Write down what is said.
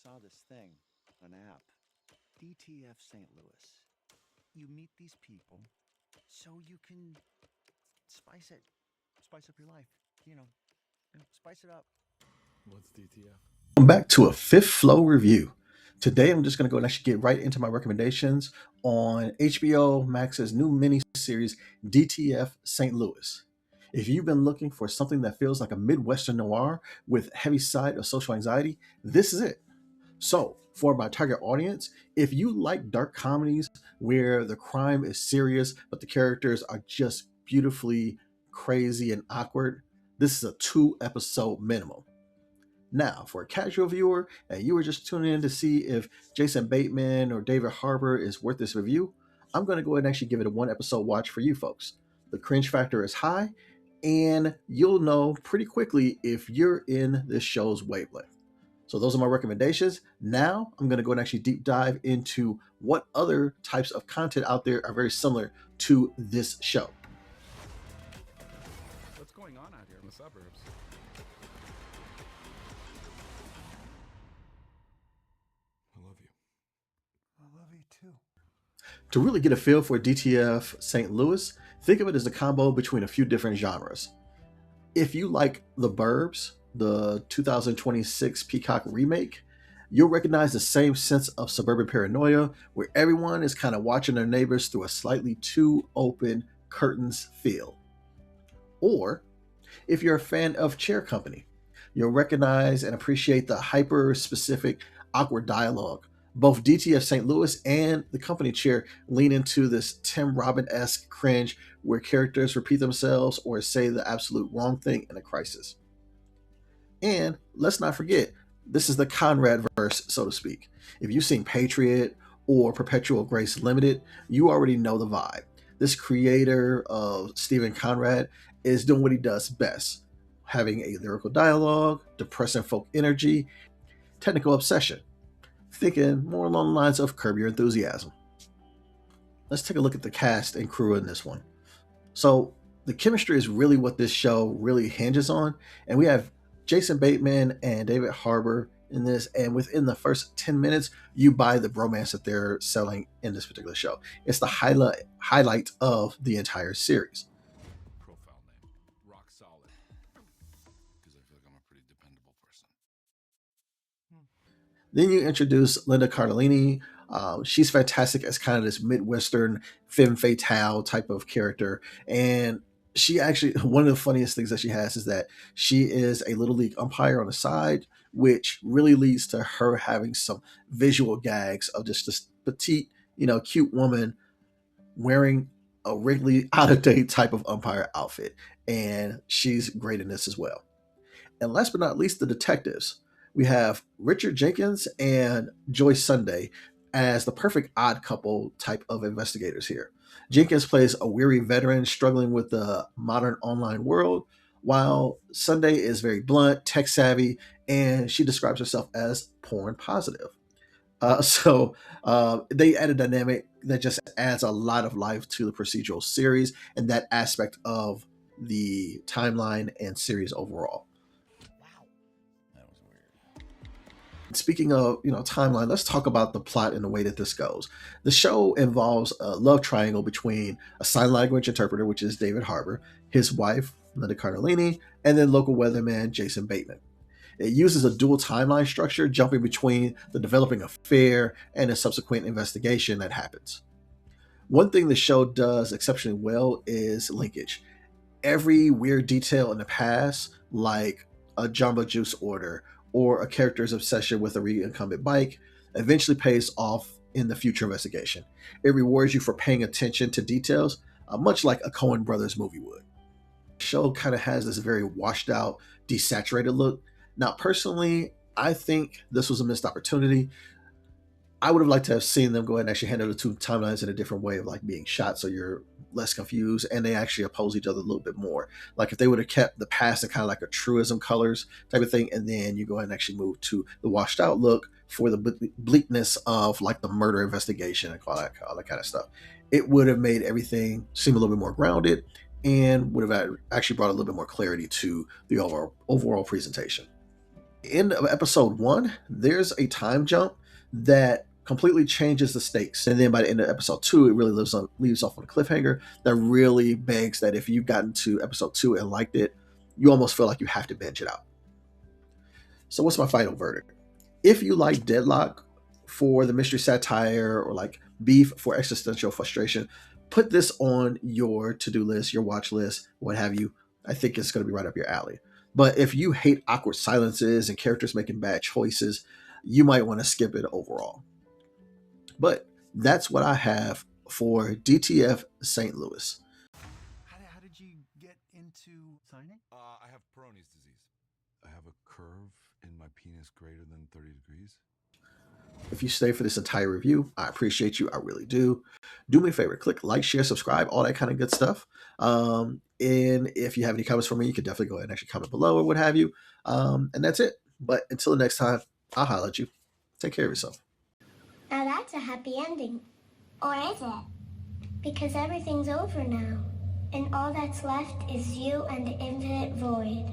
saw this thing, an app, DTF St. Louis. You meet these people so you can spice it, spice up your life. Spice it up. What's DTF? Welcome back to a Fifth Flow review. Today, I'm just going to go and actually get right into my recommendations on HBO Max's new mini-series, DTF St. Louis. If you've been looking for something that feels like a Midwestern noir with heavy side of social anxiety, this is it. So, for my target audience, if you like dark comedies where the crime is serious but the characters are just beautifully crazy and awkward, this is a 2-episode minimum. Now, for a casual viewer, and you were just tuning in to see if Jason Bateman or David Harbour is worth this review, I'm going to go ahead and actually give it a 1-episode watch for you folks. The cringe factor is high, and you'll know pretty quickly if you're in this show's wavelength. So those are my recommendations. Now, I'm going to go and actually deep dive into what other types of content out there are very similar to this show. What's going on out here in the suburbs? I love you. I love you too. To really get a feel for DTF St. Louis, think of it as a combo between a few different genres. If you like The Burbs, the 2026 Peacock remake, you'll recognize the same sense of suburban paranoia where everyone is kind of watching their neighbors through a slightly too open curtains feel. Or if you're a fan of Chair Company, you'll recognize and appreciate the hyper-specific, awkward dialogue. Both DTF St. Louis and The Company Chair lean into this Tim Robbins-esque cringe where characters repeat themselves or say the absolute wrong thing in a crisis. And let's not forget, this is the Conrad verse, so to speak. If you've seen Patriot or Perpetual Grace Limited, you already know the vibe. This creator of Stephen Conrad is doing what he does best, having a lyrical dialogue, depressing folk energy, technical obsession. Thinking more along the lines of Curb Your Enthusiasm. Let's take a look at the cast and crew in this one. So the chemistry is really what this show really hinges on, and we have Jason Bateman and David Harbour in this, and within the first 10 minutes, you buy the bromance that they're selling in this particular show. It's the highlight of the entire series. Profile name. Rock solid. Because I feel like I'm a pretty dependable person. Then you introduce Linda Cardellini. She's fantastic as kind of this Midwestern femme fatale type of character. And she actually, one of the funniest things that she has is that she is a Little League umpire on the side, which really leads to her having some visual gags of just this petite, cute woman wearing a Wrigley out-of-date type of umpire outfit. And she's great in this as well. And last but not least, the detectives. We have Richard Jenkins and Joyce Sunday as the perfect odd couple type of investigators here. Jenkins plays a weary veteran struggling with the modern online world, while Sunday is very blunt, tech savvy, and she describes herself as porn positive. So they add a dynamic that just adds a lot of life to the procedural series and that aspect of the timeline and series overall. Speaking of, timeline, let's talk about the plot and the way that this goes. The show involves a love triangle between a sign language interpreter, which is David Harbour, his wife, Linda Cardellini, and then local weatherman Jason Bateman. It uses a dual timeline structure, jumping between the developing affair and a subsequent investigation that happens. One thing the show does exceptionally well is linkage. Every weird detail in the past, like a Jamba Juice order or a character's obsession with a reincumbent bike, eventually pays off in the future investigation. It rewards you for paying attention to details, much like a Coen Brothers movie would. The show kind of has this very washed out, desaturated look. Now, personally, I think this was a missed opportunity. I would have liked to have seen them go ahead and actually handle the two timelines in a different way of like being shot so you're less confused and they actually oppose each other a little bit more. Like if they would have kept the past in kind of like a truism colors type of thing, and then you go ahead and actually move to the washed out look for the bleakness of like the murder investigation and all that kind of stuff. It would have made everything seem a little bit more grounded and would have actually brought a little bit more clarity to the overall presentation. end of episode 1, there's a time jump that completely changes the stakes. And then by the end of episode 2, it really leaves off on a cliffhanger that really begs that if you've gotten to episode 2 and liked it, you almost feel like you have to binge it out. So what's my final verdict? If you like Deadlock for the mystery satire, or like Beef for existential frustration, put this on your to-do list, your watch list, what have you. I think it's going to be right up your alley. But if you hate awkward silences and characters making bad choices, you might want to skip it overall. But that's what I have for DTF St. Louis. How did you get into signing? I have Peyronie's disease. I have a curve in my penis greater than 30 degrees. If you stay for this entire review, I appreciate you. I really do. Do me a favor, click like, share, subscribe, all that kind of good stuff. And if you have any comments for me, you can definitely go ahead and actually comment below or what have you. And that's it. But until the next time, I'll holler at you. Take care of yourself. Now that's a happy ending. Or is it? Because everything's over now. And all that's left is you and the infinite void.